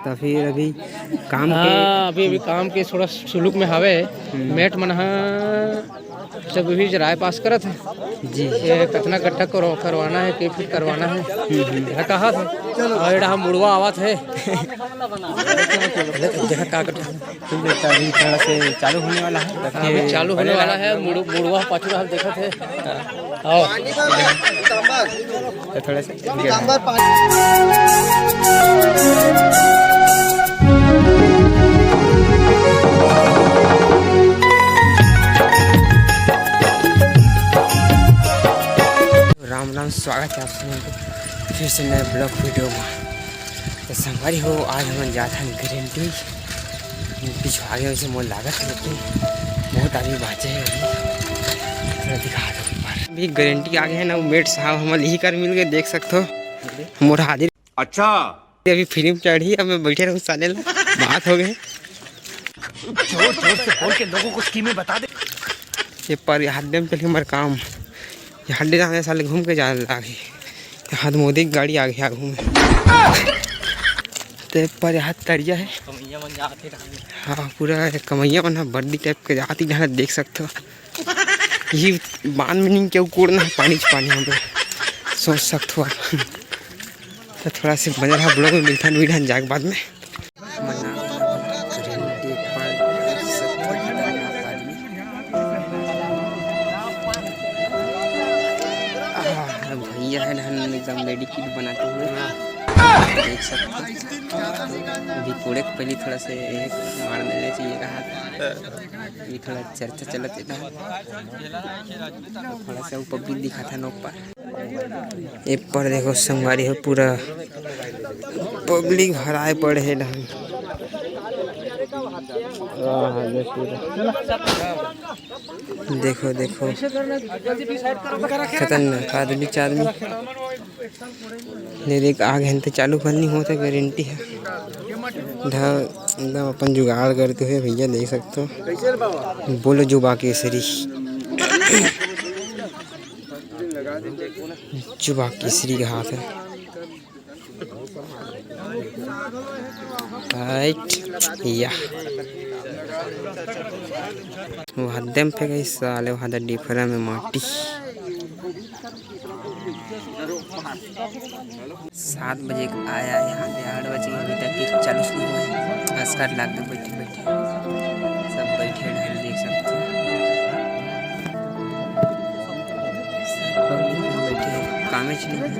तो फिर अभी काम के अभी काम के थोड़ा सुलूक में हवे मेट मन सब भी राय पास करत है जी। ये कितना गड्ढा करवाना है कि फिर करवाना है यह कहा था और यहाँ मुड़वा आवत है देखा का गड्ढा अभी थोड़ा से चालू होने वाला है। अभी चालू होने वाला है मुड़वा पाछू हाल देखा थे आओ तो थोड़ा से राम राम, स्वागत है आप सभी को फिर से नए ब्लॉग वीडियो में। तो संगवारी हो आज हम जाता है गारंटी पीछे आगे वैसे मोल लागत है लेकिन बहुत आदमी बाँचे हैं। अभी दिखा दो अभी गारंटी आगे है ना वो मेट साहब हमारे यही कर मिल गए देख सकते हो मोरा हाजिर। अच्छा अभी फिल्म चढ़ी अब मैं बैठे रहूँ साले बात हो गए जोर जोर से बोल के लोगों को स्कीमें बता दे ये पर हाथ में चलिए हमारे काम हड्डी जाने साले घूम के जा लागे हाथ मोदी की गाड़ी आ गई घूम तो पर हाथ तरिया है हाँ पूरा कमैया बना बर्दी टाइप के जाती जहाँ देख सकते हो। ये बांध में नहीं क्यों कूड़ना है पानी हम लोग सोच सकते हो आप। तो थोड़ा से बजा रहा ब्लॉग में मिलता है जाके बाद में भैया है ना एकदम मेडिकिट बनाते हुए देख सकते हो। अभी कूड़े को पहले थोड़ा से एक मार देना चाहिए कहा ये थोड़ा चर्चा चलत है थोड़ा सा पब्लिक दिखा था नोक पर एक पर देखो संगवारी हो पूरा पब्लिक भराए पड़े है ना देखो देखो खतरनाक आदमी देख आगे हंते चालू करनी होता गारंटी है एकदम अपन जुगाड़ करते हुए भैया देख सकते हो। बोलो जुबा केसरी जुबा केसरी का हाथ है राइट या वहाँ दम पे गई साले वहाँ डिफरा में माटी 7 बजे आया यहाँ पे 8 बजे अभी तक चालू नहीं हुआ है। अस्कर लाग दे बैठे सब बैठे हैं देख सकते हो बैठे कामे चालू नहीं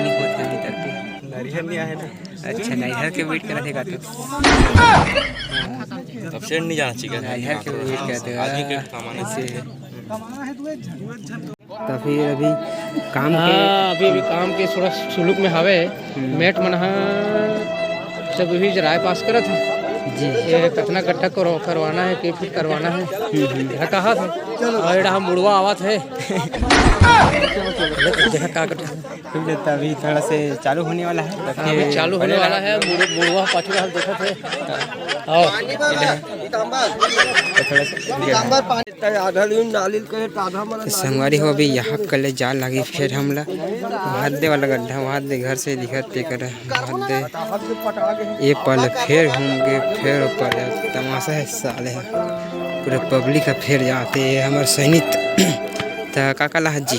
हुआ अभी तक नरिहर नहीं आया था। अच्छा नरिहर के वेट कर रहे का तब से नहीं जाना चाहिए नरिहर के वेट करते आदमी के कमाने से तो फिर अभी काम के अभी काम के थोड़ा सुलूक में हवे मेट मन सब भी राय पास करत है जी। ये कितना गड्ढा करवाना है कि फिर करवाना है यह कहा था और यहाँ मुड़वा आवत है देखा का गड्ढा अभी थोड़ा से चालू होने वाला है। अभी चालू होने वाला है मुड़वा पाछू हाल देखा थे आओ संगवारी हो अभी यहाँ कल जाल लगी फिर हमला हाथ वाला गड्ढा वहाँ दे घर से दिखत कर ये पल फिर घूम के फिर ऊपर तमाशा है साले है पूरे पब्लिक का फिर जाते हैं हमारे सैनिक तो काका लाहत जी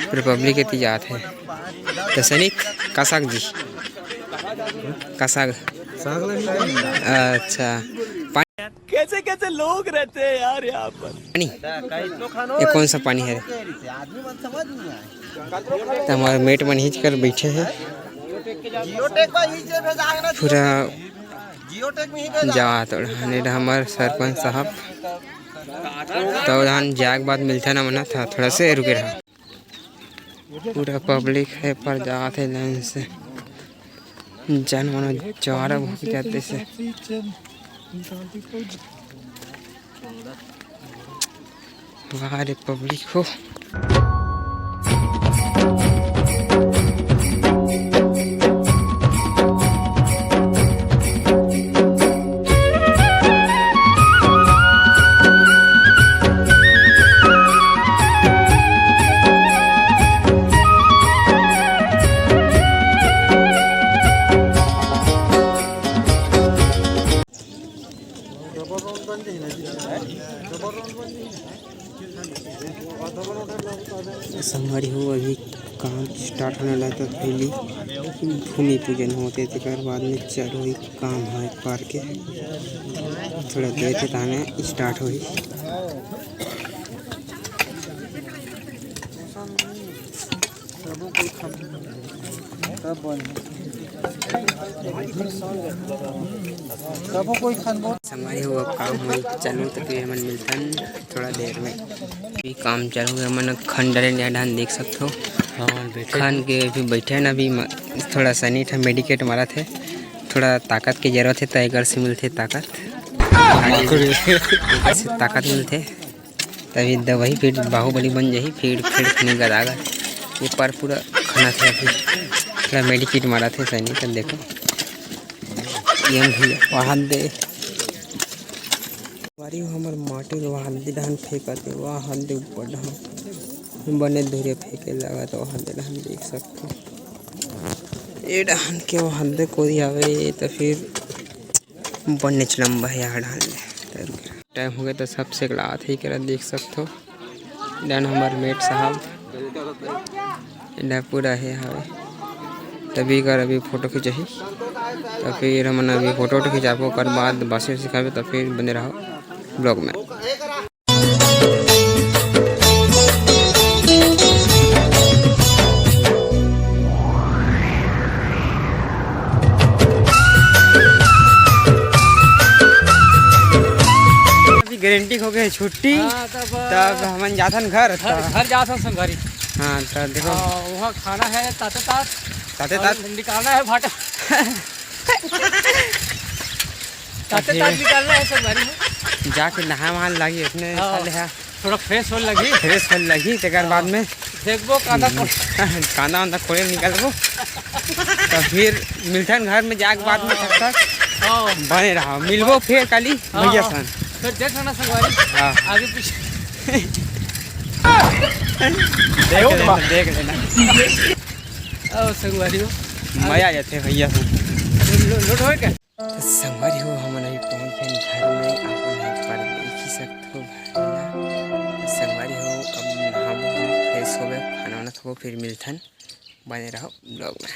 पूरे पब्लिक के जात है तो सैनिक कासाक जी कासाक अच्छा कैसे कैसे लोग रहते हैं यार यहाँ पर पानी ये कौन सा पानी है तो हमारे मेट मन हिच कर बैठे हैं पूरा जात हमारे सरपंच साहब तो धान जाग बाद मिलता ना मना था थोड़ा से रुके रहा पूरा पब्लिक है पर जाते लाइन से जान मानो चारा भूख जाते से वाह रे पब्लिक हो। संगवारी हो अभी काम स्टार्ट होने लगा तो पहले भूमि पूजन होते थे बाद में चालू हुई काम है पार्क के थोड़ा देर के ताने स्टार्ट हुई। संगवारी हो अब काम हुई चालू तो फिर हमन मिलतन थोड़ा देर में। अभी काम चालू है मन खंडरे ढान देख सकते हो। खान के अभी बैठे ना अभी थोड़ा सनी था मेडिकेट मारा थे थोड़ा ताकत की जरूरत है तो एक से मिलते ताकत से ताकत मिलते तभी दवाई फिर बाहुबली बन जाही फिर खनी गदागा ये पर पूरा खाना थे अभी थोड़ा मेडिकेट मारा थे सनी तो देखो ये भैया वहाँ दे वारी हमार माटी वहाँ दे धान फेंकते वहाँ दे ऊपर धान बने धुरे फेंके लगा तो वहाँ दे धान देख सकते हो ये धान के वहाँ दे कोई आवे तो फिर बने लंबा है यहाँ धान ले टाइम हो गया तो सबसे गलात ही करा देख सकते हो डान हमार मेट साहब पूरा है हवे तभी कर अभी फोटो खिंचाही तो फिर हम अभी फोटो खिंचाबो कर बाद बासी सिखाबे तो फिर बने रहो ब्लॉग में। अभी गारंटी हो गई छुट्टी तब हम जाथन घर जाता संगवारी। हाँ तो देखो वहाँ खाना है ताते तात निकालना है भाटा ताते निकालना है संगवारी में जाके नहा वहाँ लगी उसने थोड़ा फ्रेश हो लगी तेकर बाद में देखबो कांदा कांदा वांदा खोले निकलबो तो फिर मिलथन घर में जाके बाद में तब तक बने रहो मिलबो फिर कल भैया सन फिर देख लेना संगवारी आगे पीछे देख लेना संगवारी हो मजा आ जाते भैया सन लोड हो क्या संगवारी हो हम अभी पहुँच गए घर में अपन पर देख ही सकते हो संगवारी हो अब नहाबो फ्रेश हो गए खाना वाना खो फिर मिलथन बने रहो ब्लॉग में।